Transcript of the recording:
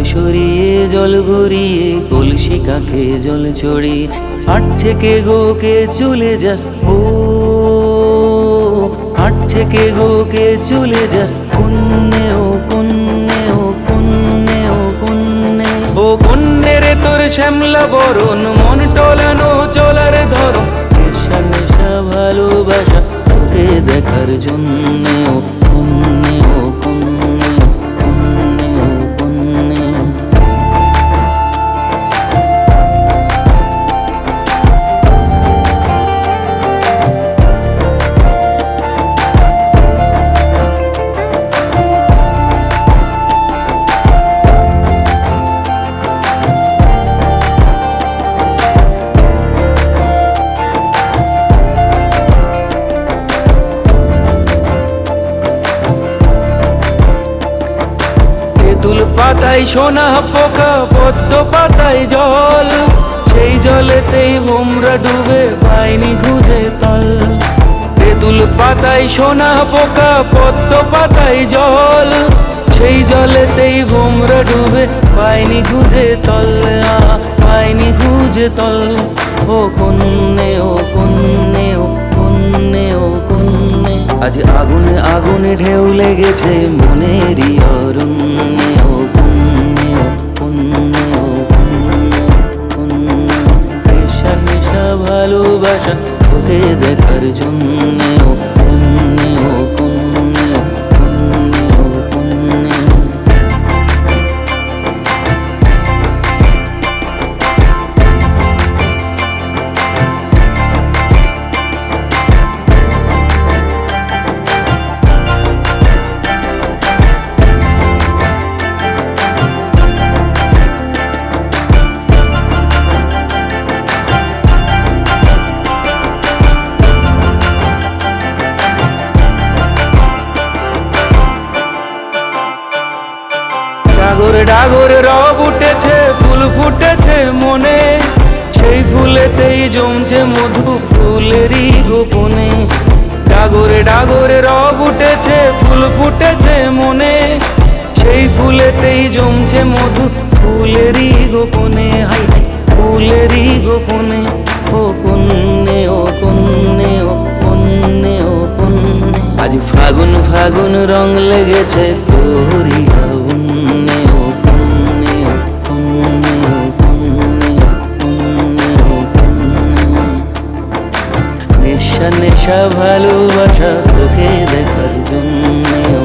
সরিয়ে জল ভরিয়ে কলসি কাকে জল ছড়িয়ে হাঁটছে কে গো কে চলে যা ও হাঁটছে কে গো কে চলে যা কন্যে ও কন্যে ও কন্যে ও কন্যে ও কন্যে রে তোর শ্যামলা বরণ মন টলানো চলার ধরন নেশা নেশা ভালোবাসা তোকে দেখার জন্যে ও কন্যে ও কন্যে কন্যে ও কন্যে তেঁতুল পাতায় সোনা পোকা পদ্ম পাতায় জল সেই জলেতেই ভোমরা ডুবে পায়নি খুঁজে তল তেঁতুল পাতায় সোনা পোকা পদ্ম পাতায় জল সেই জলেতেই ভোমরা ডুবে পায়নি খুঁজে তল পায়নি খুঁজে তল ও কন্যে ও কন্যে ও কন্যে ও কন্যে আজ আগুনে আগুনে ঢেউ লেগেছে মনেরই অরণ্যে ও কন্যে ও কন্যে ও কন্যে কন্যে নেশা নেশা ভালোবাসা তোকে দেখার জন্যে ও কন্যে ও কন্যে ও কন্যে ও কন্যে ডাগর ডাগর রব উঠেছে ফুল ফুটেছে মনে সেই ফুলেতেই জমছে মধু ফুলেরই গোপনে ডাগর ডাগর রব উঠেছে ফুল ফুটেছে মনে সেই ফুলেতেই জমছে মধু ফুলেরই গোপনে হাই হাই ফুলেরই গোপনে ও কন্যে ও কন্যে ও কন্যে ও কন্যে আজ ফাগুন ফাগুন রং লেগেছে তোরই লাবণ্যে ও কন্যে ও কন্যে ও কন্যে কন্যে ও কন্যে নেশা নেশা ভালোবাসা তোকে দেখার জন্যে ও